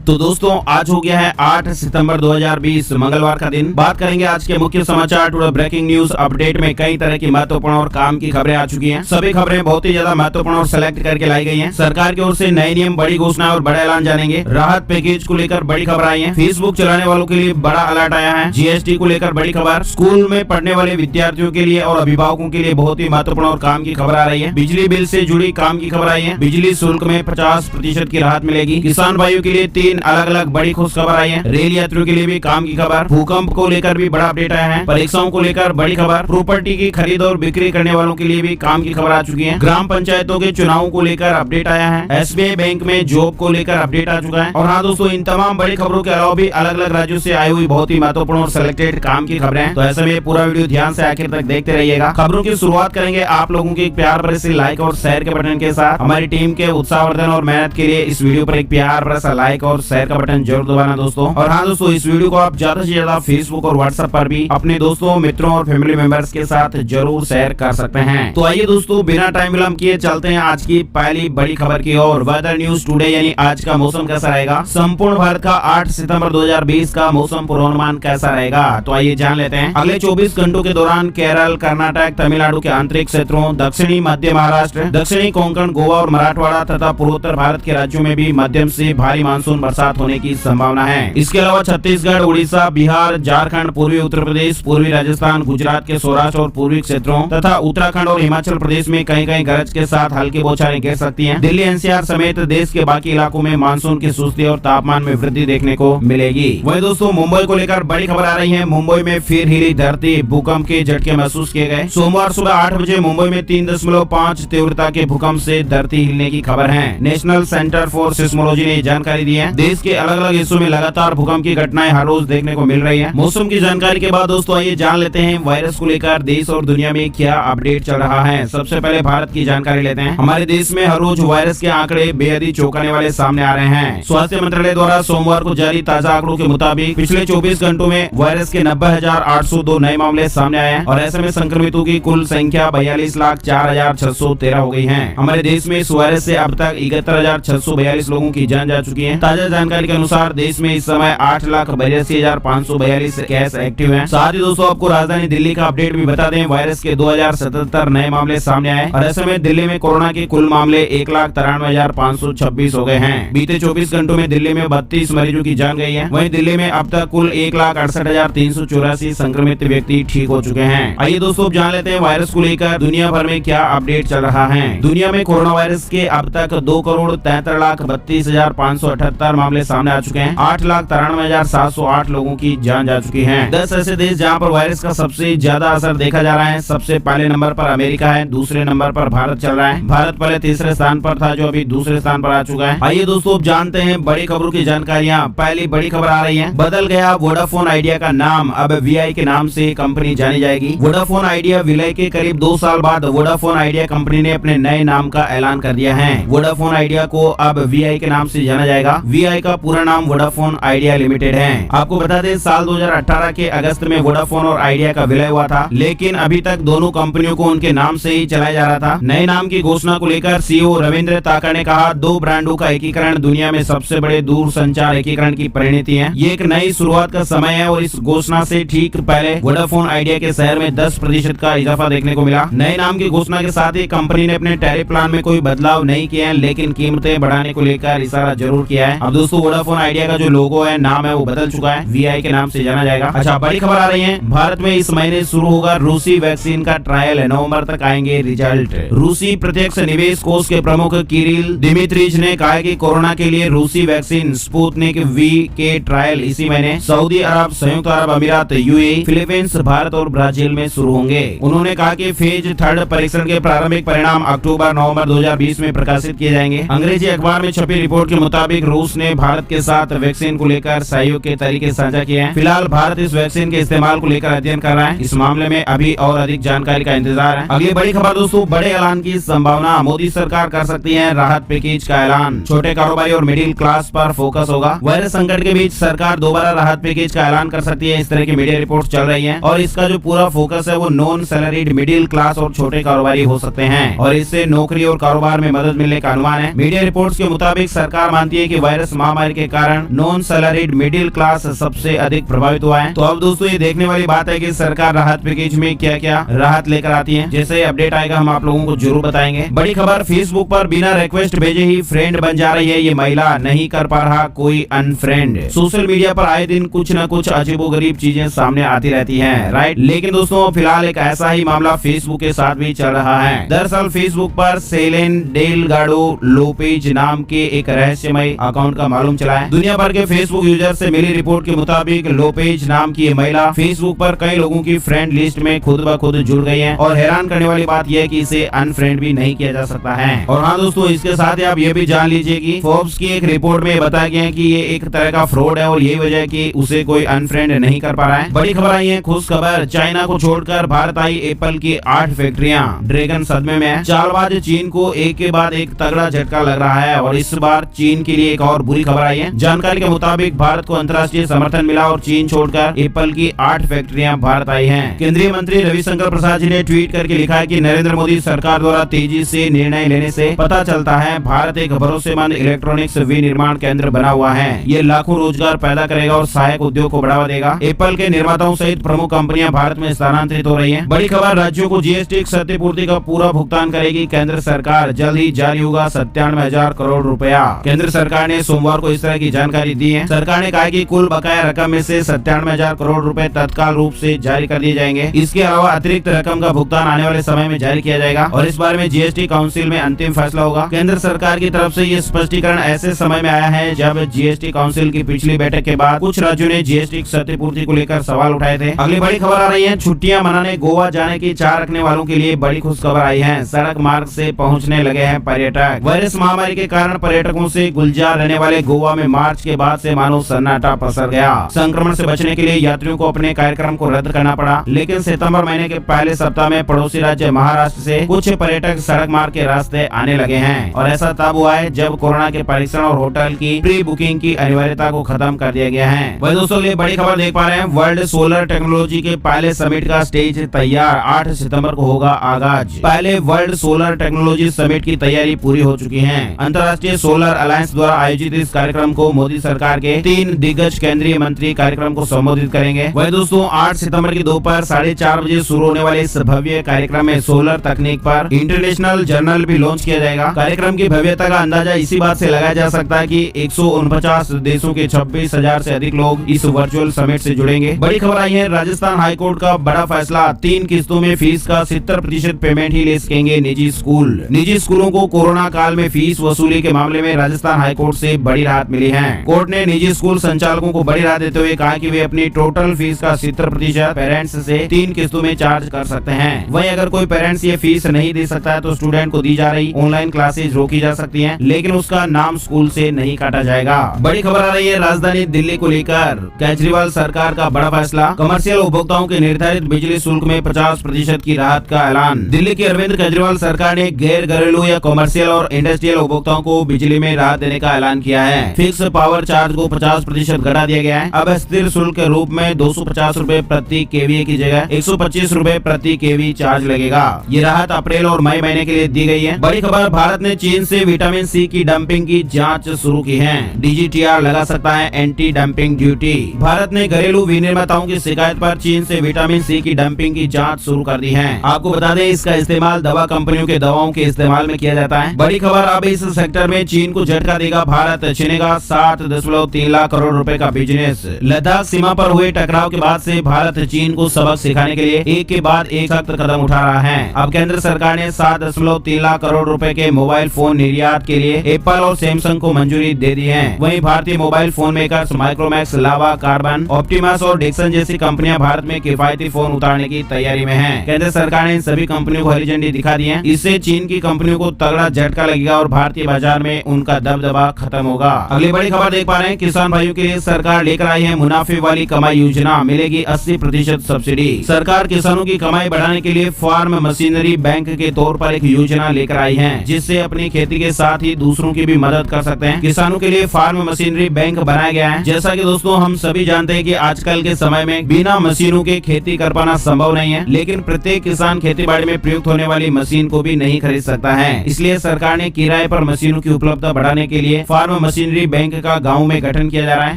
तो दोस्तों आज हो गया है 8 सितंबर 2020 मंगलवार का दिन। बात करेंगे आज के मुख्य समाचार टुडे ब्रेकिंग न्यूज अपडेट में कई तरह की महत्वपूर्ण और काम की खबरें आ चुकी हैं। सभी खबरें बहुत ही ज्यादा महत्वपूर्ण और सेलेक्ट करके लाई गई हैं। सरकार की ओर से नए नियम, बड़ी घोषणा और बड़ा ऐलान जानेंगे। राहत पैकेज को लेकर बड़ी खबर आई है। फेसबुक चलाने वालों के लिए बड़ा अलर्ट आया है। जीएसटी को लेकर बड़ी खबर, स्कूल में पढ़ने वाले विद्यार्थियों के लिए और अभिभावकों के लिए बहुत ही महत्वपूर्ण और काम की खबर आ रही है। बिजली बिल से जुड़ी काम की खबर आई है। बिजली शुल्क में 50% की राहत मिलेगी। किसान भाइयों के लिए 3 अलग अलग बड़ी खुश खबर आई है। रेल यात्रियों के लिए भी काम की खबर, भूकंप को लेकर भी बड़ा अपडेट आया है। परीक्षाओं को लेकर बड़ी खबर, प्रॉपर्टी की खरीद और बिक्री करने वालों के लिए भी काम की खबर आ चुकी है। ग्राम पंचायतों के चुनावों को लेकर अपडेट आया है। एसबीआई बैंक में जॉब को लेकर अपडेट आ चुका है। और हाँ दोस्तों, इन तमाम बड़ी खबरों के अलावा भी अलग अलग राज्यों से आई हुई बहुत ही महत्वपूर्ण और सिलेक्टेड काम की खबरें हैं। तो ऐसे में पूरा वीडियो ध्यान से आखिर तक देखते रहिएगा। खबरों की शुरुआत करेंगे आप लोगों की प्यार भरे से लाइक और शेयर के बटन के साथ। हमारी टीम के उत्साहवर्धन और मेहनत के लिए इस वीडियो पर एक प्यार भरा सा लाइक और शेयर का बटन जरूर दबाना दोस्तों। और हाँ दोस्तों, इस वीडियो को आप ज्यादा से ज्यादा फेसबुक और व्हाट्सएप पर भी अपने दोस्तों, मित्रों और फैमिली मेंबर्स के साथ जरूर शेयर कर सकते हैं। तो आइए दोस्तों, बिना टाइम विलंब किए चलते हैं आज की पहली बड़ी खबर की ओर। वेदर न्यूज टुडे यानी आज का मौसम कैसा रहेगा। संपूर्ण भारत का 8 सितंबर 2020 का मौसम पूर्वानुमान कैसा रहेगा, तो आइए जान लेते हैं। अगले 24 घंटों के दौरान केरल, कर्नाटक, तमिलनाडु के आंतरिक क्षेत्रों, दक्षिणी मध्य महाराष्ट्र, दक्षिणी कोंकण, गोवा और मराठवाड़ा तथा पूर्वोत्तर भारत के राज्यों में भी मध्यम से भारी मानसून बरसात होने की संभावना है। इसके अलावा छत्तीसगढ़, उड़ीसा, बिहार, झारखंड, पूर्वी उत्तर प्रदेश, पूर्वी राजस्थान, गुजरात के सौराष्ट्र और पूर्वी क्षेत्रों तथा उत्तराखंड और हिमाचल प्रदेश में कहीं कहीं गरज के साथ हल्की बौछारें गिर सकती हैं। दिल्ली एनसीआर समेत देश के बाकी इलाकों में मानसून की सुस्ती और तापमान में वृद्धि देखने को मिलेगी। वहीं दोस्तों, मुंबई को लेकर बड़ी खबर आ रही है। मुंबई में फिर हिली धरती, भूकंप के झटके महसूस किए गए। सोमवार सुबह 8 बजे मुंबई में 3.5 तीव्रता के भूकंप से धरती हिलने की खबर है। नेशनल सेंटर फॉर सिस्मोलॉजी ने जानकारी दी है। देश के अलग अलग हिस्सों में लगातार भूकंप की घटनाएं हर रोज देखने को मिल रही है। मौसम की जानकारी के बाद दोस्तों आइए जान लेते हैं वायरस को लेकर देश और दुनिया में क्या अपडेट चल रहा है। सबसे पहले भारत की जानकारी लेते हैं। हमारे देश में हर रोज वायरस के आंकड़े बेहद ही चौंकाने वाले सामने आ रहे हैं। स्वास्थ्य मंत्रालय द्वारा सोमवार को जारी ताजा आंकड़ों के मुताबिक पिछले 24 घंटों में वायरस के 90,802 नए मामले सामने आए हैं और ऐसे में संक्रमितों की कुल संख्या 42,04,613 हो गई है। हमारे देश में इस वायरस से अब तक 71,642 लोगों की जान जा चुकी है। ताजा जानकारी के अनुसार देश में इस समय 8,82,542 केस एक्टिव हैं। साथ ही दोस्तों आपको राजधानी दिल्ली का अपडेट भी बता दें। वायरस के 2077 नए मामले सामने आए और ऐसे में दिल्ली में कोरोना के कुल मामले 1,93,526 हो गए हैं। बीते 24 घंटों में दिल्ली में 32 मरीजों की जान गई है। वहीं दिल्ली में अब तक कुल 1,68,384 संक्रमित व्यक्ति ठीक हो चुके हैं। आइए दोस्तों जान लेते हैं वायरस को लेकर दुनिया भर में क्या अपडेट चल रहा है। दुनिया में कोरोना वायरस के अब तक 2,73,32,578 मामले सामने आ चुके हैं। 8,93,708 लोगों की जान जा चुकी है। 10 ऐसे देश जहां पर वायरस का सबसे ज्यादा असर देखा जा रहा है। सबसे पहले नंबर पर अमेरिका है, दूसरे नंबर पर भारत चल रहा है। भारत पहले तीसरे स्थान पर था, जो अभी दूसरे स्थान पर आ चुका है। आइए दोस्तों जानते हैं बड़ी खबरों की जानकारियां। पहली बड़ी खबर आ रही है, बदल गया वोडाफोन आइडिया का नाम, अब वीआई के नाम से कंपनी जानी जाएगी। वोडाफोन आइडिया विलय के करीब 2 साल बाद वोडाफोन आइडिया कंपनी ने अपने नए नाम का ऐलान कर दिया है। वोडाफोन आइडिया को अब वीआई के नाम से जाना जाएगा। वीआई का पूरा नाम वोडाफोन आइडिया लिमिटेड है। आपको बता दें साल 2018 के अगस्त में वोडाफोन और आइडिया का विलय हुआ था, लेकिन अभी तक दोनों कंपनियों को उनके नाम से ही चलाया जा रहा था। नए नाम की घोषणा को लेकर सीईओ रविंद्र ताका ने कहा, 2 ब्रांडों का एकीकरण दुनिया में सबसे बड़े दूरसंचार एकीकरण की परिणति है। ये एक नई शुरुआत का समय है और इस घोषणा से ठीक पहले वोडाफोन आइडिया के शेयर में 10% का इजाफा देखने को मिला। नए नाम की घोषणा के साथ ही कंपनी ने अपने टैरिफ प्लान में कोई बदलाव नहीं किया है, लेकिन कीमतें बढ़ाने को लेकर इशारा जरूर किया है। अब दोस्तों वोडाफोन आइडिया का जो लोगो है, नाम है, वो बदल चुका है, वीआई के नाम से जाना जाएगा। अच्छा, बड़ी खबर आ रही है, भारत में इस महीने शुरू होगा रूसी वैक्सीन का ट्रायल, नवंबर तक आएंगे रिजल्ट। रूसी प्रत्यक्ष निवेश कोष के प्रमुख किरिल दिमित्रीज ने कहा कि कोरोना के लिए रूसी वैक्सीन स्पुतनिक वी के ट्रायल इसी महीने सऊदी अरब, संयुक्त अरब अमीरात, यूएई, फिलीपींस, भारत और ब्राजील में शुरू होंगे। उन्होंने कहा कि फेज 3 परीक्षण के प्रारंभिक परिणाम अक्टूबर-नवंबर 2020 में प्रकाशित किए जाएंगे। अंग्रेजी अखबार में छपी रिपोर्ट के मुताबिक रूस ने भारत के साथ वैक्सीन को लेकर सहयोग के तरीके साझा किए हैं। फिलहाल भारत इस वैक्सीन के इस्तेमाल को लेकर अध्ययन कर रहा है। इस मामले में अभी और अधिक जानकारी का इंतजार है। अगली बड़ी खबर दोस्तों, बड़े ऐलान की संभावना, मोदी सरकार कर सकती है राहत पैकेज का ऐलान। छोटे कारोबारी और मिडिल क्लास पर फोकस होगा। वायरस संकट के बीच सरकार दोबारा राहत पैकेज का ऐलान कर सकती है, इस तरह की मीडिया रिपोर्ट्स चल रही हैं और इसका जो पूरा फोकस है वो नॉन सैलरीड, मिडिल क्लास और छोटे कारोबारी हो सकते हैं और इससे नौकरी और कारोबार में मदद मिलने का अनुमान है। मीडिया रिपोर्ट्स के मुताबिक सरकार मानती है कि वायरस महामारी के कारण नॉन सैलरीड मिडिल क्लास सबसे अधिक प्रभावित हुआ है। तो अब दोस्तों ये देखने वाली बात है कि सरकार राहत पैकेज में क्या क्या राहत लेकर आती है। जैसे अपडेट आएगा हम आप लोगों को जरूर बताएंगे। बड़ी खबर, फेसबुक पर बिना रिक्वेस्ट भेजे ही फ्रेंड बन जा रही है ये महिला, नहीं कर पा रहा कोई अनफ्रेंड। सोशल मीडिया पर आए दिन कुछ न कुछ अजीबोगरीब चीजें सामने आती रहती हैं, राइट। लेकिन दोस्तों फिलहाल एक ऐसा ही मामला फेसबुक के साथ भी चल रहा है। दरअसल फेसबुक पर सेलेन डेलगाडो लोपेज नाम के एक रहस्यमय अकाउंट का मालूम चला है। दुनिया भर के फेसबुक यूजर से मिली रिपोर्ट के मुताबिक लोपेज नाम की ये महिला फेसबुक पर कई लोगों की फ्रेंड लिस्ट में खुद ब खुद जुड़ गई है और हैरान करने वाली बात यह है कि इसे अनफ्रेंड भी नहीं किया जा सकता है। और हाँ दोस्तों, इसके साथ ही आप ये भी जान लीजिए कि फोर्ब्स की एक रिपोर्ट में बताया गया है कि ये एक तरह का फ्रॉड है और यही वजह है कि उसे कोई अनफ्रेंड नहीं कर पा रहा है। बड़ी खबर आई है, खुश खबर, चाइना को छोड़कर भारत आई एप्पल की 8 फैक्ट्रियां। ड्रैगन सदमे में है। चालबाज चीन को एक के बाद एक तगड़ा झटका लग रहा है और इस बार चीन के लिए एक और बुरी खबर आई है। जानकारी के मुताबिक भारत को अंतर्राष्ट्रीय समर्थन मिला और चीन छोड़कर एप्पल की 8 फैक्ट्रियां भारत आई हैं। केंद्रीय मंत्री रविशंकर प्रसाद जी ने ट्वीट करके लिखा है कि नरेंद्र मोदी सरकार द्वारा तेजी से निर्णय लेने से पता चलता है भारत एक भरोसेमंद इलेक्ट्रॉनिक्स विनिर्माण केंद्र बना हुआ है। ये लाखों रोजगार पैदा करेगा और सहायक उद्योग को बढ़ावा देगा। एप्पल के निर्माताओं सहित प्रमुख कंपनियां भारत में स्थानांतरित हो रही हैं। बड़ी खबर, राज्यों को जीएसटी क्षतिपूर्ति का पूरा भुगतान करेगी केंद्र सरकार। जल्द ही जारी होगा 97,000 करोड़ रुपया। केंद्र सरकार ने सोमवार को इस तरह की जानकारी दी है। सरकार ने कहा कि कुल बकाया रकम में से 97,000 करोड़ रुपए तत्काल रूप से जारी कर दिए जाएंगे। इसके अलावा अतिरिक्त रकम का भुगतान आने वाले समय में जारी किया जाएगा और इस बारे में जीएसटी काउंसिल में अंतिम फैसला होगा। केंद्र सरकार की तरफ से ये स्पष्टीकरण ऐसे समय में आया है जब जीएसटी काउंसिल की पिछली बैठक के बाद कुछ राज्यों ने जीएसटी क्षतिपूर्ति को लेकर सवाल उठाए थे। अगली बड़ी खबर आ रही है, छुट्टियां मनाने गोवा जाने की चाह रखने वालों के लिए बड़ी खुशखबर आई है। सड़क मार्ग से पहुंचने लगे हैं पर्यटक। वायरस महामारी के कारण पर्यटकों से गुलजार रहने वाले गोवा में मार्च के बाद से मानो सन्नाटा पसर गया। संक्रमण से बचने के लिए यात्रियों को अपने कार्यक्रम को रद्द करना पड़ा, लेकिन सितंबर महीने के पहले सप्ताह में पड़ोसी राज्य महाराष्ट्र से कुछ पर्यटक सड़क मार्ग के रास्ते आने लगे हैं और ऐसा तब हुआ है जब कोरोना के परीक्षण और होटल की प्री बुकिंग की अनिवार्यता को खत्म कर दिया गया है। वही दोस्तों ये बड़ी खबर देख पा रहे हैं, वर्ल्ड सोलर टेक्नोलॉजी के पहले समिट का स्टेज तैयार। 8 सितंबर को होगा आगाज। पहले वर्ल्ड सोलर टेक्नोलॉजी समिट की तैयारी पूरी हो चुकी है। अंतर्राष्ट्रीय सोलर अलायंस द्वारा आयोजित इस कार्यक्रम को मोदी सरकार के 3 दिग्गज केंद्रीय मंत्री कार्यक्रम को संबोधित करेंगे। वही दोस्तों 8 सितंबर की दोपहर 4:30 बजे शुरू होने वाले इस भव्य कार्यक्रम में सोलर तकनीक पर इंटरनेशनल जर्नल भी लॉन्च किया जाएगा। कार्यक्रम की भव्यता का अंदाजा इसी बात से लगाया जा सकता है कि 149 देशों के 26,000 से अधिक लोग इस वर्चुअल समिट से जुड़ेंगे। बड़ी खबर आई है, राजस्थान हाईकोर्ट का बड़ा फैसला, 3 किस्तों में फीस का 70% पेमेंट ही ले सकेंगे निजी स्कूल। निजी स्कूलों को कोरोना काल में फीस वसूली के मामले में राजस्थान हाईकोर्ट से बड़ी राहत मिली है। कोर्ट ने निजी स्कूल संचालकों को बड़ी राहत देते हुए कहा कि वे अपनी टोटल फीस का 70% पेरेंट्स से 3 किस्तों में चार्ज कर सकते हैं। वहीं अगर कोई पेरेंट्स ये फीस नहीं दे सकता है तो स्टूडेंट को दी जा रही ऑनलाइन क्लासेज रोकी जा सकती हैं, लेकिन उसका नाम स्कूल से नहीं काटा जाएगा। बड़ी खबर आ रही है राजधानी दिल्ली को लेकर, केजरीवाल सरकार का बड़ा फैसला, कमर्शियल उपभोक्ताओं के निर्धारित बिजली शुल्क में 50% की राहत का ऐलान। दिल्ली की अरविंद केजरीवाल सरकार ने गैर घरेलू या कमर्शियल और इंडस्ट्रियल उपभोक्ताओं को बिजली में राहत देने का ऐलान किया है। फिक्स पावर चार्ज को 50% घटा दिया गया है। अब स्थिर शुल्क के रूप में 250 रूपए प्रति केवीए की जगह 125 रूपए प्रति केवी चार्ज लगेगा। ये राहत अप्रैल और मई महीने के लिए दी गई है। बड़ी खबर, भारत ने चीन से विटामिन सी की डंपिंग की जांच शुरू की है। डीजीटीआर लगा सकता है एंटी डंपिंग ड्यूटी। भारत ने घरेलू विनिर्माताओं की शिकायत पर चीन से विटामिन सी की डंपिंग की जांच शुरू कर दी है। आपको बता दें इसका इस्तेमाल दवा कंपनियों के दवाओं के इस्तेमाल में किया जाता है। बड़ी खबर, अब इस सेक्टर में चीन को झटका देगा भारत, छिनेगा 7.3 लाख करोड़ रुपए का बिजनेस। लद्दाख सीमा पर हुए टकराव के बाद से भारत चीन को सबक सिखाने के लिए एक के बाद एक सख्त कदम उठा रहा है। अब केंद्र सरकार ने 7.3 लाख करोड़ रुपए के मोबाइल फोन निर्यात के लिए एप्पल और सैमसंग को मंजूरी दे दी है। वहीं भारतीय मोबाइल फोन मेकर्स माइक्रोमैक्स, लावा, कार्बन, ऑप्टिमस और डिक्सन जैसी कंपनियां भारत में किफायती फोन उतारने की तैयारी में हैं। केंद्र सरकार ने इन सभी कंपनियों को हरी झंडी दिखा दी है। इससे चीन की कंपनियों को तगड़ा झटका लगेगा और भारतीय बाजार में उनका दबदबा खत्म होगा। अगली बड़ी खबर देख पा रहे हैं, किसान भाइयों के लिए सरकार लेकर आई है मुनाफे वाली कमाई योजना, मिलेगी 80% सब्सिडी। सरकार किसानों की कमाई बढ़ाने के लिए फार्म मशीनरी बैंक के तौर पर एक योजना लेकर आई है, जिससे अपनी खेती के साथ ही दूसरों की भी मदद कर सकते हैं। किसानों के लिए फार्म मशीनरी बैंक बनाया गया है। जैसा कि दोस्तों हम सभी जानते हैं कि आजकल के समय में बिना मशीनों के खेती कर पाना संभव नहीं है, लेकिन प्रत्येक किसान खेती बाड़ी में प्रयुक्त होने वाली मशीन को भी नहीं खरीद सकता है। इसलिए सरकार ने किराए पर मशीनों की उपलब्धता बढ़ाने के लिए फार्म मशीनरी बैंक का गाँव में गठन किया जा रहा है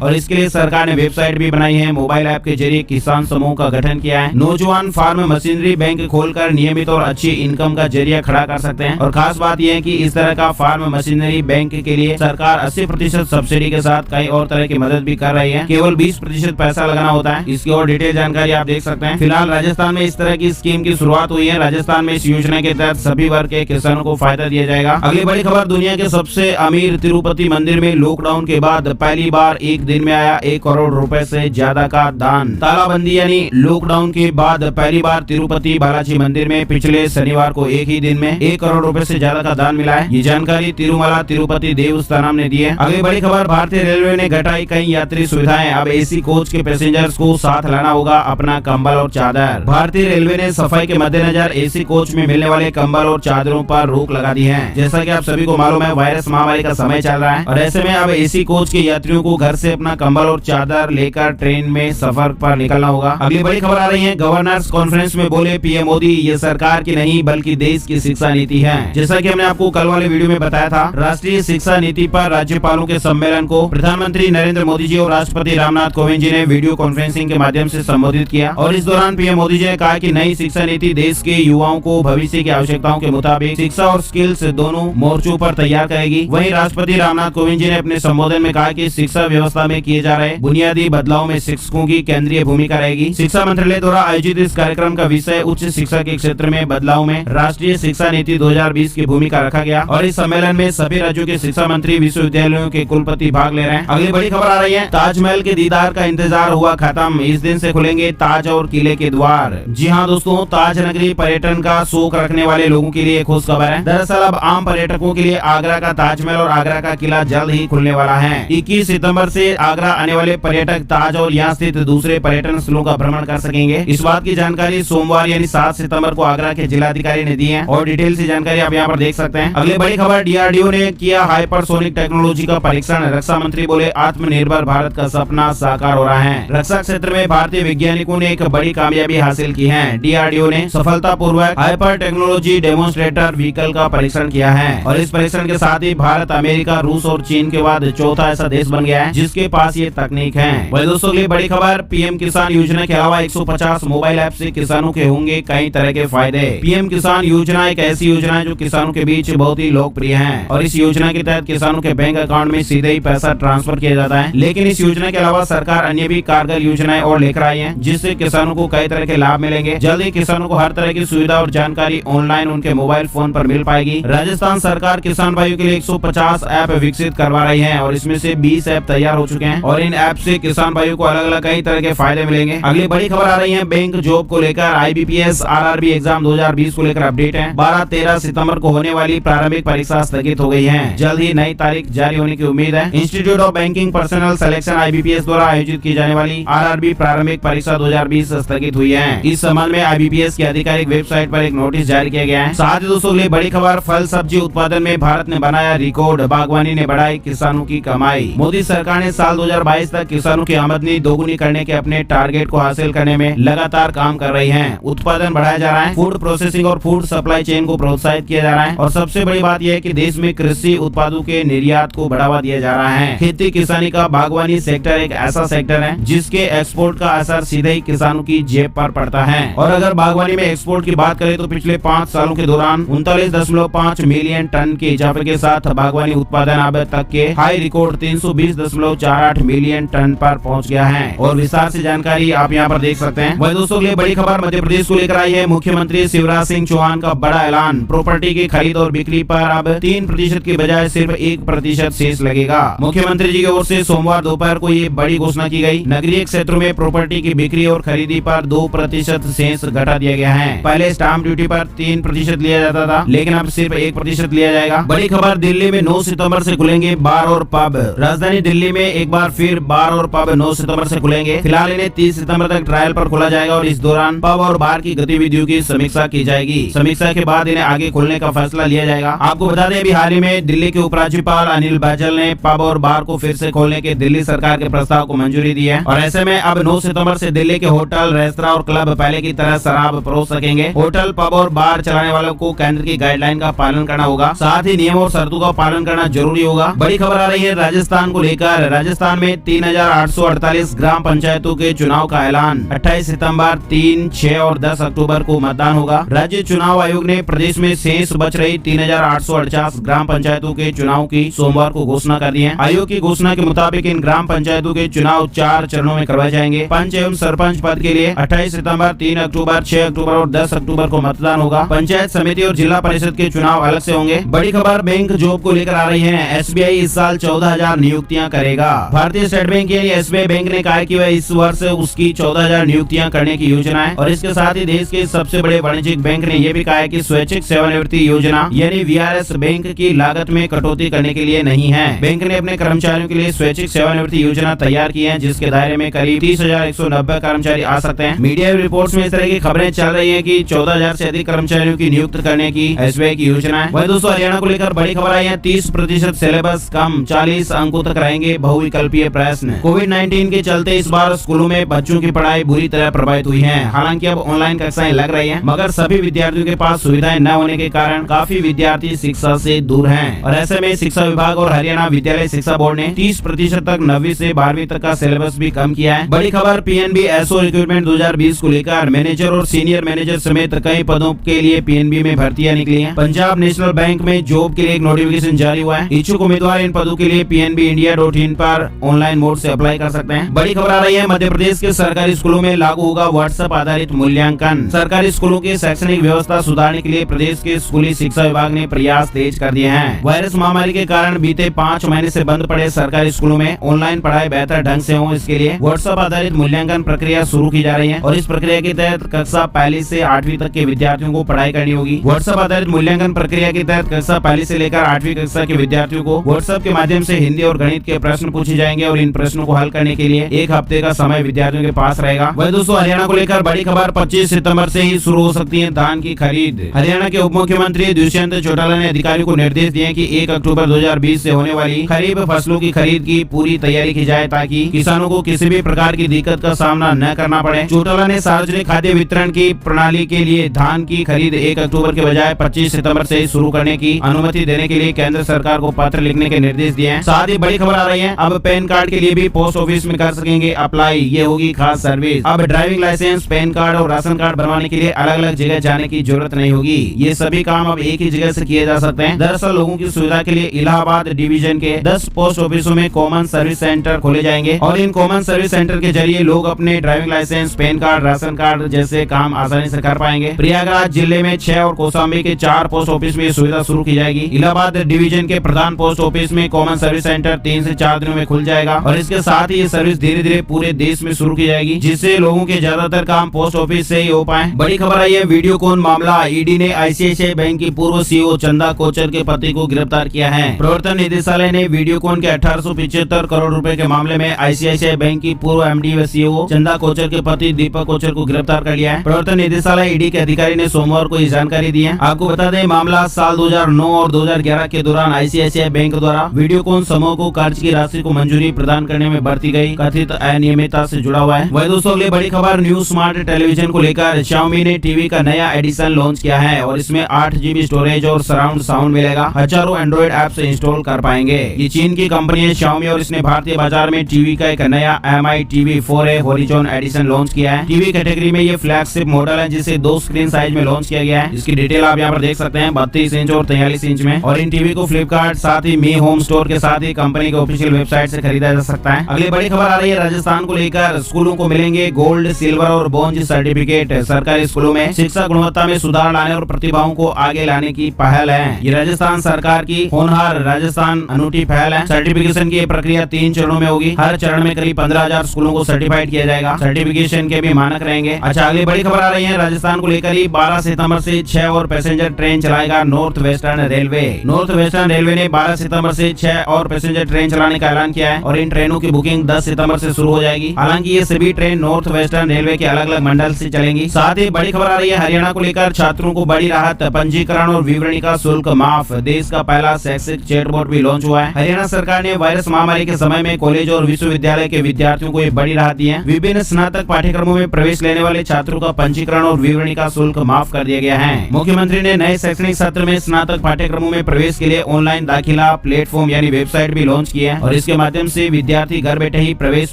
और इसके लिए सरकार ने वेबसाइट भी बनाई है। मोबाइल ऐप के जरिए किसान समूह का गठन किया है। नौजवान फार्म मशीनरी बैंक खोलकर नियमित और अच्छी इनकम का जरिया खड़ा कर सकते हैं। और खास बात यह है कि इस तरह का फार्म मशीनरी बैंक के लिए सरकार 80% सब्सिडी के साथ कई और तरह की मदद भी कर रही है। केवल 20% पैसा लगाना होता है। इसकी और डिटेल जानकारी आप देख सकते हैं। फिलहाल राजस्थान में इस तरह की स्कीम की शुरुआत हुई है। राजस्थान में इस योजना के तहत सभी वर्ग के किसानों को फायदा दिया जाएगा। अगली बड़ी खबर, दुनिया के सबसे अमीर तिरुपति मंदिर में लॉकडाउन के बाद पहली बार एक दिन में आया 1 करोड़ रुपए से ज्यादा का दान। तालाबंदी यानी लॉकडाउन के बाद पहली बार तिरुपति बालाजी मंदिर में पिछले शनिवार को एक ही दिन में 1 करोड़ रुपए से ज्यादा का दान मिला है। ये जानकारी तिरुमला तिरुपति देवस्थानम ने दी है। अगली बड़ी खबर, भारतीय रेलवे ने घटाई कई यात्री सुविधाएं। अब एसी कोच के पैसेंजर्स को साथ लाना होगा अपना कंबल और चादर। भारतीय रेलवे ने सफाई के मद्देनजर एसी कोच में मिलने वाले कंबल और चादरों पर रोक लगा दी है। जैसा कि आप सभी को मालूम है, वायरस महामारी का समय चल रहा है और ऐसे में अब एसी कोच के यात्रियों को घर से अपना कंबल और चादर लेकर ट्रेन में सफर पर निकलना होगा। अगली बड़ी खबर आ रही है, गवर्नर्स कॉन्फ्रेंस में बोले पीएम मोदी, ये सरकार की नहीं बल्कि देश की शिक्षा नीति है। जैसा कि हमने आपको कल वाले वीडियो में बताया था, राष्ट्रीय शिक्षा नीति पर राज्यपालों के सम्मेलन को प्रधानमंत्री नरेंद्र मोदी जी और राष्ट्रपति रामनाथ कोविंद जी ने वीडियो कॉन्फ्रेंसिंग के माध्यम से संबोधित किया। और इस दौरान पीएम मोदी जी ने कहा कि नई शिक्षा नीति देश के युवाओं को भविष्य की आवश्यकताओं के मुताबिक शिक्षा और स्किल्स दोनों मोर्चों पर तैयार करेगी। वहीं राष्ट्रपति रामनाथ कोविंद जी ने अपने संबोधन में कहा कि शिक्षा व्यवस्था में किए जा रहे बुनियादी बदलाव में शिक्षकों की केंद्रीय भूमिका रहेगी। शिक्षा मंत्रालय द्वारा आयोजित इस कार्यक्रम का विषय उच्च शिक्षा के क्षेत्र में बदलाव में राष्ट्रीय शिक्षा नीति 2020 की भूमिका रखा गया। और इस सम्मेलन में सभी राज्यों के शिक्षा मंत्री, विश्वविद्यालयों के कुलपति भाग ले रहे हैं। अगली बड़ी खबर आ रही है, ताजमहल के दीदार का इंतजार हुआ खत्म। इस दिन से खुलेंगे ताज और किले के द्वार। जी हाँ दोस्तों, ताज नगरी पर्यटन का शौक रखने वाले लोगों के लिए खुश खबर है। दरअसल अब आम पर्यटकों के लिए आगरा का ताजमहल और आगरा का किला जल्द ही खुलने वाला है। 21 सितंबर से आगरा आने वाले पर्यटक ताज और यहाँ स्थित दूसरे पर्यटन स्थलों का भ्रमण कर सकेंगे। इस बात की जानकारी सोमवार यानी 7 सितंबर को आगरा के जिलाधिकारी ने दी है और डिटेल से जानकारी आप यहाँ पर देख सकते हैं। अगली बड़ी खबर, डीआरडीओ ने किया हाइपरसोनिक टेक्नोलॉजी का परीक्षण। रक्षा मंत्री बोले आत्मनिर्भर भारत का सपना साकार हो रहा है। रक्षा क्षेत्र में भारतीय वैज्ञानिकों ने एक बड़ी कामयाबी हासिल की है। डीआरडीओ ने सफलतापूर्वक हाइपर टेक्नोलॉजी डेमोन्स्ट्रेटर व्हीकल का परीक्षण किया है और इस परीक्षण के साथ ही भारत, अमेरिका, रूस और चीन के बाद चौथा ऐसा देश बन गया है जिसके पास ये तकनीक है। वही दोस्तों अगली बड़ी खबर, पीएम किसान योजना के अलावा 150 मोबाइल ऐप से किसानों के होंगे कई तरह के फायदे। पीएम किसान योजना एक ऐसी योजना है जो किसानों के बीच बहुत ही लोकप्रिय है और इस योजना के तहत किसानों के बैंक अकाउंट में सीधे ही पैसा ट्रांसफर किया जाता है। लेकिन इस योजना के अलावा सरकार अन्य भी कारगर योजनाएं और लेकर आई है जिससे किसानों को कई तरह के लाभ मिलेंगे। जल्द ही किसानों को हर तरह की सुविधा और जानकारी ऑनलाइन उनके मोबाइल फोन पर मिल पाएगी। राजस्थान सरकार किसान भाइयों के लिए 150 ऐप विकसित करवा रही है और इसमें से 20 ऐप तैयार हो चुके हैं और इन ऐप से किसान भाइयों को अलग अलग कई तरह के फायदे मिलेंगे। अगली बड़ी खबर आ रही है, बैंक जॉब को लेकर आईबीपीएस आरआरबी एग्जाम 2020 को लेकर अपडेट है। 12-13 सितंबर को होने वाली प्रारंभिक परीक्षा स्थगित हो गई है। जल्द ही नई तारीख जारी होने की उम्मीद है। Institute of banking personal selection IBPS द्वारा आयोजित की जाने वाली आरआरबी प्रारंभिक परीक्षा 2020 स्थगित हुई है। इस संबंध में आईबीपीएस की आधिकारिक वेबसाइट पर एक नोटिस जारी किया गया है। साथ ही दोस्तों अगली बड़ी खबर, फल सब्जी उत्पादन में भारत ने बनाया रिकॉर्ड, बागवानी ने बढ़ाई किसानों की कमाई। मोदी सरकार ने साल 2022 तक किसानों की आमदनी दोगुनी करने के अपने टारगेट को हासिल करने में लगातार काम कर रही है। उत्पादन बढ़ाया जा रहा है, फूड प्रोसेसिंग और फूड सप्लाई चेन को प्रोत्साहित किया जा रहा है और सबसे बड़ी बात यह है कि देश में कृषि उत्पादों के निर्यात को बढ़ावा दिया जा रहा है। खेती किसानी का बागवानी सेक्टर एक ऐसा सेक्टर है जिसके एक्सपोर्ट का असर सीधे ही किसानों की जेब पर पड़ता है। और अगर बागवानी में एक्सपोर्ट की बात करें तो पिछले 5 सालों के दौरान 39.5 मिलियन टन के इजाफे के साथ बागवानी उत्पादन अब तक के हाई रिकॉर्ड 320.48 मिलियन टन पर पहुंच गया है और विस्तार से जानकारी आप यहां पर देख सकते हैं। वही दोस्तों के लिए बड़ी खबर मध्य प्रदेश को लेकर आई है। मुख्यमंत्री शिवराज सिंह चौहान का बड़ा ऐलान, प्रॉपर्टी की खरीद और बिक्री पर अब 3% की बजाय सिर्फ 1% शेष लगेगा। मुख्यमंत्री जी की ओर से सोमवार दोपहर को ये बड़ी घोषणा की गई। नगरीय क्षेत्रों में प्रॉपर्टी की बिक्री और खरीदी पर 2% शेष घटा दिया गया है। पहले स्टाम्प ड्यूटी पर 3% लिया जाता था लेकिन अब सिर्फ 1% लिया जाएगा। बड़ी खबर, दिल्ली में 9 सितंबर से खुलेंगे बार और पब। राजधानी दिल्ली में एक बार फिर बार और पब 9 सितंबर से खुलेंगे। फिलहाल इन्हें 30 सितंबर तक ट्रायल पर खोला जाएगा और इस दौरान पब और बार की गतिविधियों की समीक्षा की जाएगी। समीक्षा के बाद इन्हें आगे खोलने का फैसला लिया जाएगा। आपको बता दें अभी हाल ही में दिल्ली के उपराज्यपाल अनिल बैजल ने पब और बार को फिर से खोलने के दिल्ली सरकार के प्रस्ताव को मंजूरी दी है और ऐसे में अब 9 सितंबर से दिल्ली के होटल, रेस्तरां और क्लब पहले की तरह शराब परोस सकेंगे। होटल, पब और बार चलाने वालों को केंद्र की गाइडलाइन का पालन करना होगा। साथ ही नियमों और शर्तों का पालन करना जरूरी होगा। बड़ी खबर आ रही है राजस्थान को लेकर। राजस्थान में 3848 ग्राम पंचायतों के चुनाव का ऐलान। 28 सितंबर, 3, 6 और 10 अक्टूबर को मतदान होगा। राज्य चुनाव आयोग ने प्रदेश में शेष बच रही 3848 ग्राम पंचायतों के चुनाव की सोमवार को घोषणा कर दी है। आयोग की घोषणा के मुताबिक इन ग्राम पंचायतों के चुनाव 4 चरणों में करवाए जाएंगे। पंच एवं सरपंच पद के लिए 28 सितंबर, 3 अक्टूबर, 6 अक्टूबर और 10 अक्टूबर को मतदान होगा। पंचायत समिति और जिला परिषद के चुनाव अलग से होंगे। बड़ी खबर बैंक जॉब को लेकर आ रही है। SBI इस साल 14,000 नियुक्तियां करेगा। भारतीय स्टेट बैंक यानी SBI बैंक ने कहा है कि वह इस वर्ष उसकी 14,000 नियुक्तियां करने की योजना है और इसके साथ ही देश के सबसे बड़े वाणिज्यिक बैंक ने यह भी कहा है कि स्वैच्छिक सेवानिवृत्ति योजना यानी VRS बैंक की लागत में कटौती करने के लिए नहीं है। बैंक ने अपने कर्मचारियों के लिए स्वैच्छिक सेवानिवृत्ति योजना तैयार की है, जिसके दायरे में करीब 30,190 कर्मचारी आ सकते हैं। मीडिया रिपोर्ट्स में इस तरह की खबरें चल रही है कि 14,000 से अधिक कर्मचारियों की नियुक्त करने की SBI की योजना है। वही दोस्तों हरियाणा को लेकर बड़ी खबर आई है। 30% सिलेबस कम, 40 अंकों तक रहेंगे बहुविकल्पीय प्रश्न। कोविड-19 के चलते इस बार स्कूलों में बच्चों की पढ़ाई बुरी तरह प्रभावित हुई है। हालांकि अब ऑनलाइन कक्षाएं लग रही हैं, मगर सभी विद्यार्थियों के पास सुविधाएं न होने के कारण काफी विद्यार्थी शिक्षा से दूर हैं। और ऐसे में शिक्षा विभाग और हरियाणा विद्यालय शिक्षा बोर्ड ने 30% तक 9वीं से 12वीं तक का सिलेबस भी कम किया है। बड़ी खबर PNB एसओ रिक्रूटमेंट 2020 को लेकर। मैनेजर और सीनियर मैनेजर समेत कई पदों के लिए PNB में भर्तियां निकली हैं। पंजाब नेशनल बैंक में जॉब के लिए एक नोटिफिकेशन जारी हुआ है। इच्छुक उम्मीदवार इन पदों के लिए PNBindia.in पर ऑनलाइन मोड से अप्लाई कर सकते हैं। बड़ी खबर आ रही है मध्य प्रदेश के सरकारी स्कूलों में लागू होगा व्हाट्सएप आधारित मूल्यांकन। सरकारी स्कूलों की शैक्षणिक व्यवस्था सुधारने के लिए प्रदेश के स्कूली शिक्षा विभाग ने प्रयास तेज कर दिए हैं। वायरस महामारी के कारण बीते 5 महीने से बंद पड़े सरकारी स्कूलों में ऑनलाइन पढ़ाई बेहतर ढंग से हो, इसके लिए व्हाट्सएप आधारित मूल्यांकन प्रक्रिया शुरू की जा रही है और इस प्रक्रिया के तहत कक्षा पहली से 8वीं तक के विद्यार्थियों को पढ़ाई करनी होगी। व्हाट्सएप आधारित मूल्यांकन प्रक्रिया के तहत कक्षा पहली से लेकर 8वीं कक्षा के विद्यार्थियों को व्हाट्सएप के माध्यम से हिंदी और गणित के प्रश्न पूछे जाएंगे और इन प्रश्नों को हल करने के लिए 1 हफ्ते का समय विद्यार्थियों के पास रहेगा। वही दोस्तों हरियाणा को लेकर बड़ी खबर। 25 सितंबर से ही शुरू हो सकती है धान की खरीद। हरियाणा के उप मुख्यमंत्री दुष्यंत चौटाला ने अधिकारियों को निर्देश दिए कि 1 अक्टूबर 2020 से होने वाली खरीफ फसलों की खरीद की पूरी तैयारी की जाए ताकि किसानों को किसी भी प्रकार की दिक्कत का सामना न करना पड़े। चौटाला ने सार्वजनिक खाद्य वितरण की प्रणाली के लिए धान की खरीद 1 अक्टूबर के बजाय 25 सितंबर से शुरू करने की अनुमति देने के लिए केंद्र सरकार को पत्र लिखने के निर्देश दिए हैं। साथ ही बड़ी खबर आ रही है, अब पैन कार्ड के लिए भी पोस्ट ऑफिस में कर सकेंगे अप्लाई। ये होगी खास सर्विस। अब ड्राइविंग लाइसेंस, पैन कार्ड और राशन कार्ड बनवाने के लिए अलग अलग जगह जाने की जरूरत नहीं होगी। ये सभी काम अब एक ही जगह से किए जा सकते हैं। दरअसल लोगों की सुविधा के लिए इलाहाबाद डिवीजन के 10 पोस्ट ऑफिसों में कॉमन सर्विस सेंटर खोले जाएंगे और इन कॉमन सर्विस सेंटर के जरिए लोग अपने driving licence, PAN card, ration card जैसे काम आसानी से कर पाएंगे। प्रयागराज जिले में 6 और कौशाम्बी के 4 पोस्ट ऑफिस में ये सुविधा शुरू की जाएगी। इलाहाबाद डिवीजन के प्रधान पोस्ट ऑफिस में कॉमन सर्विस सेंटर 3 से 4 दिनों में खुल जाएगा और इसके साथ ही ये सर्विस धीरे धीरे पूरे देश में शुरू की जाएगी, जिससे लोगों के ज्यादातर काम पोस्ट ऑफिस से ही हो पाए। बड़ी खबर आई है वीडियोकॉन मामला। ईडी ने ICICI बैंक की पूर्व CEO चंदा कोचर के पति को गिरफ्तार किया है। प्रवर्तन निदेशालय ने वीडियोकॉन के 1875 करोड़ रुपए के मामले में ICICI बैंक की पूर्व MD व CEO चंदा कोचर के पति दीपक कोचर को गिरफ्तार कर लिया है। प्रवर्तन निदेशालय ईडी के अधिकारी ने सोमवार को ये जानकारी दी है। आपको बता दें मामला साल 2009 और 2011 के दौरान ICICI बैंक द्वारा वीडियोकॉन समूह को कर्ज की राशि को मंजूरी प्रदान करने में बरती गई कथित अनियमितता से जुड़ा हुआ है। वही दोस्तों अगली बड़ी खबर न्यू स्मार्ट टेलीविजन को लेकर। Xiaomi ने टीवी का नया एडिशन लॉन्च किया है और इसमें 8 GB स्टोरेज और सराउंड साउंड मिलेगा। हजारों एंड्रॉइड ऐप से इंस्टॉल कर पाएंगे। ये चीन की कंपनी है Xiaomi और इसने भारतीय बाजार में टीवी का एक नया Mi TV 4a horizon edition launch किया है। टीवी कैटेगरी में ये फ्लैगशिप मॉडल है जिसे 2 स्क्रीन साइज में लॉन्च किया गया है। इसकी डिटेल आप यहाँ पर देख सकते हैं 32 इंच और 43 इंच में। और इन टीवी को फ्लिपकार्ट साथ ही मी होम स्टोर के साथ ही कंपनी के ऑफिशियल वेबसाइट से खरीदा जा सकता है। अगली बड़ी खबर आ रही है राजस्थान को लेकर। स्कूलों को मिलेंगे गोल्ड, सिल्वर और ब्रॉन्ज सर्टिफिकेट। सरकारी स्कूलों में शिक्षा गुणवत्ता में सुधार लाने और प्रतिभाओं को आगे लाने की पहल है। ये राजस्थान सरकार की होनहार राजस्थान अनूठी पहल है। सर्टिफिकेशन की प्रक्रिया 3 चरणों में होगी। हर चरण में करीब 15,000 स्कूलों को सर्टिफाइड किया जाएगा। सर्टिफिकेशन के भी मानक रहेंगे। अच्छा अगली बड़ी खबर आ रही है राजस्थान को लेकर ही। 12 सितंबर से 6 और पैसेंजर ट्रेन चलाएगा north western railway. North western railway ने 12 सितंबर से 6 और पैसेंजर ट्रेन चलाने का ऐलान किया है और इन ट्रेनों की बुकिंग 10 सितंबर से शुरू हो जाएगी। हालांकि ये सभी ट्रेन नॉर्थ वेस्टर्न रेलवे के अलग अलग मंडल से चलेंगी। साथ ही बड़ी खबर आ रही है हरियाणा को लेकर। छात्रों को बड़ी राहत, पंजीकरण और विवरणी का शुल्क माफ। देश का पहला शैक्षिक चैटबॉट भी लॉन्च हुआ है। हरियाणा सरकार ने वायरस महामारी के समय में कॉलेज और विश्वविद्यालय के विद्यार्थियों को ये बड़ी राहत दी है। विभिन्न स्नातक पाठ्यक्रमों में प्रवेश लेने वाले छात्रों का पंजीकरण और विवरणी का शुल्क माफ कर दिया गया है। मुख्यमंत्री ने नए शैक्षणिक सत्र में स्नातक पाठ्यक्रमों में प्रवेश के लिए ऑनलाइन दाखिला प्लेटफॉर्म यानी वेबसाइट भी लॉन्च किया है और इसके माध्यम से विद्यार्थी घर बैठे ही प्रवेश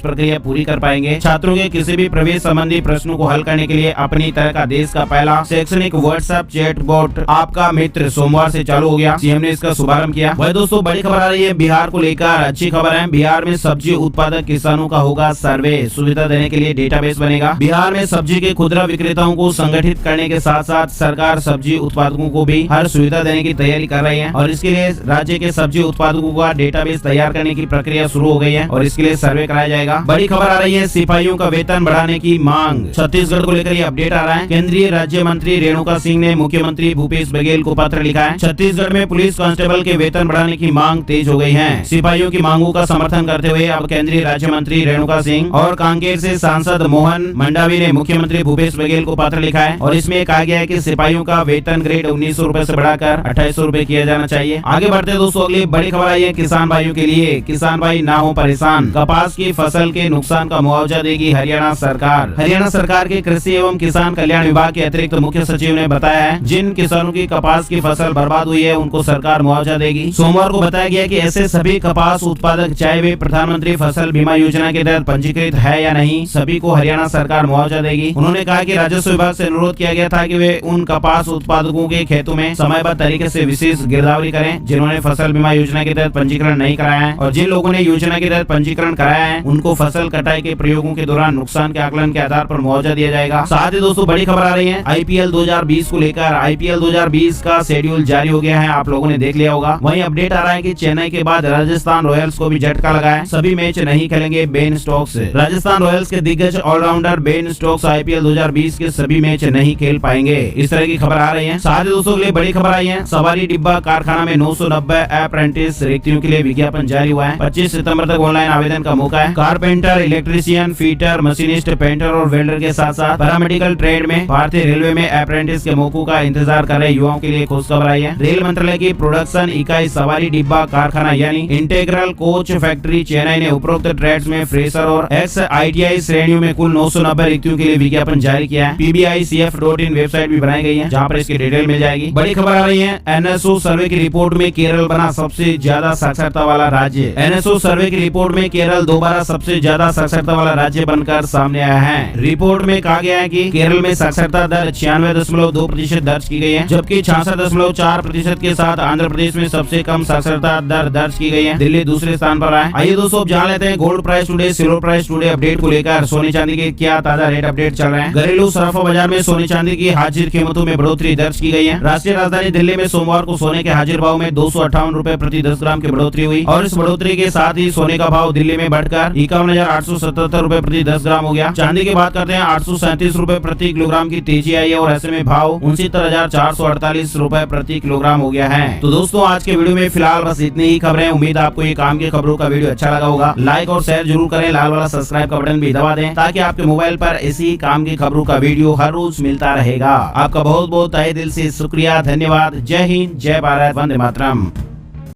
प्रक्रिया पूरी कर पाएंगे। छात्रों के किसी भी प्रवेश संबंधी प्रश्नों को हल करने के लिए अपनी तरह का देश का पहला शैक्षणिक व्हाट्सएप चैटबॉट आपका मित्र सोमवार से चालू हो गया। सीएम ने इसका शुभारंभ किया। वह दोस्तों बड़ी खबर आ रही है बिहार को लेकर। अच्छी खबर है, बिहार में सब्जी उत्पादक किसानों का होगा सर्वे, सुविधा देने के लिए डेटाबेस बनेगा। बिहार में सब्जी के खुदरा विक्रेताओं को संगठित करने के साथ साथ सरकार सब्जी उत्पादकों को भी हर सुविधा देने की तैयारी कर रही है और इसके लिए राज्य के सब्जी उत्पादकों का डेटाबेस तैयार करने की प्रक्रिया शुरू हो गई है और इसके लिए सर्वे कराया जाएगा। बड़ी खबर आ रही है सिपाहियों का वेतन बढ़ाने की मांग। छत्तीसगढ़ को लेकर ये अपडेट आ रहा है। केंद्रीय राज्य मंत्री रेणुका सिंह ने मुख्यमंत्री भूपेश बघेल को पत्र लिखा है। छत्तीसगढ़ में पुलिस कांस्टेबल के वेतन बढ़ाने की मांग तेज हो गई है। सिपाहियों की मांगों का समर्थन करते हुए अब केंद्रीय राज्य मंत्री रेणुका सिंह और कांकेर से सांसद मोहन मंडावी ने मुख्यमंत्री भूपेश बघेल को पत्र लिखा है और इसमें कहा गया है कि सिपाहियों का वेतन ग्रेड 1900 रूपए से बढ़ाकर 2800 रूपए किया जाना चाहिए। आगे बढ़ते दोस्तों अगली बड़ी खबर आई है किसान भाइयों के लिए। किसान भाई ना हो परेशान, कपास की फसल के नुकसान का मुआवजा देगी हरियाणा सरकार। हरियाणा सरकार के कृषि एवं किसान कल्याण विभाग के अतिरिक्त मुख्य सचिव ने बताया है जिन किसानों की कपास की फसल बर्बाद हुई है उनको सरकार मुआवजा देगी। सोमवार को बताया गया कि ऐसे सभी कपास उत्पादक चाहे वे प्रधानमंत्री फसल बीमा योजना के तहत पंजीकृत है या नहीं, सभी को हरियाणा सरकार मुआवजा देगी। उन्होंने कहा कि राजस्व विभाग से अनुरोध किया गया था कि वे उन कपास उत्पादकों के खेतों में समयबद्ध तरीके से विशेष गिरदावरी करें जिन्होंने फसल बीमा योजना के तहत पंजीकरण नहीं कराया है और जिन लोगों ने योजना के तहत पंजीकरण कराया है उनको फसल कटाई के प्रयोगों के दौरान नुकसान के आकलन के आधार पर मुआवजा दिया जाएगा। साथ ही दोस्तों बड़ी खबर आ रही है आईपीएल 2020 को लेकर। आईपीएल 2020 का शेड्यूल जारी हो गया है, आप लोगों ने देख लिया होगा। वहीं अपडेट आ रहा है कि चेन्नई के बाद राजस्थान रॉयल्स को भी झटका लगा है। सभी मैच नहीं खेलेंगे बेन स्टोक्स। राजस्थान रॉयल्स के दिग्गज ऑलराउंडर बेन स्टोक्स आईपीएल 2020 के सभी मैच नहीं खेल पाएंगे। इस तरह की खबर आ रही है। साथ ही दोस्तों के लिए बड़ी खबर आई है सवारी डिब्बा कारखाना में 990 अप्रेंटिस रिक्तियों के लिए विज्ञापन जारी हुआ है। 25 सितंबर तक ऑनलाइन आवेदन का मौका है। Carpenter, electrician, fitter, machinist, painter और वेल्डर के साथ साथ पैरामेडिकल ट्रेड में भारतीय रेलवे में अप्रेंटिस के मौकों का इंतजार कर रहे युवाओं के लिए खुशखबर आई है। रेल मंत्रालय की प्रोडक्शन इकाई सवारी डिब्बा कारखाना यानी इंटीग्रल कोच फैक्ट्री चेन्नई ने उपरोक्त ट्रेड्स में फ्रेशर और एक्स आईटीआई श्रेणियों में कुल 990 रिक्तियों के लिए विज्ञापन जारी किया है। PBICF.in वेबसाइट भी बनाई गई है जहां पर इसकी डिटेल मिल जाएगी। बड़ी खबर आ रही है NSO सर्वे की रिपोर्ट में केरल बना सबसे ज्यादा साक्षरता वाला राज्य। NSO सर्वे की रिपोर्ट में केरल दोबारा सबसे ज्यादा साक्षरता वाला राज्य बनकर सामने आया है। रिपोर्ट में कहा गया है कि केरल में साक्षरता दर 96.2% दर्ज की गई है, जबकि 66.4% के साथ आंध्र प्रदेश में सबसे कम साक्षरता दर दर्ज की गई है। दिल्ली दूसरे स्थान पर है। आइए दोस्तों अब जान लेते हैं gold price today, silver price today update को लेकर। सोने चांदी के क्या ताजा रेट अपडेट चल रहे हैं। घरेलू सराफा बाजार में सोने चांदी की हाजिर कीमतों में बढ़ोतरी दर्ज की गई है। राष्ट्रीय राजधानी दिल्ली में सोमवार को सोने के हाजिर भाव में 258 रूपए प्रति 10 ग्राम की बढ़ोतरी हुई और इस बढ़ोतरी के साथ ही सोने का भाव दिल्ली में बढ़कर 51,877 रूपए प्रति 10 ग्राम हो गया। चांदी की बात करते हैं 837 रूपए प्रति किलोग्राम की तेजी आई है और ऐसे में भाव 69,448 रूपए प्रति किलोग्राम हो गया है। तो दोस्तों आज के वीडियो में फिलहाल बस इतनी ही खबरें। उम्मीद आपको ये काम की खबरों का वीडियो अच्छा लगा होगा। लाइक और शेयर जरूर करें, लाल वाला सब्सक्राइब का बटन भी दबा दें ताकि आपके मोबाइल पर ऐसी काम की खबरों का वीडियो हर रोज मिलता रहेगा। आपका बहुत बहुत तहे दिल से शुक्रिया, धन्यवाद। जय हिंद, जय भारत, वंदे मातरम।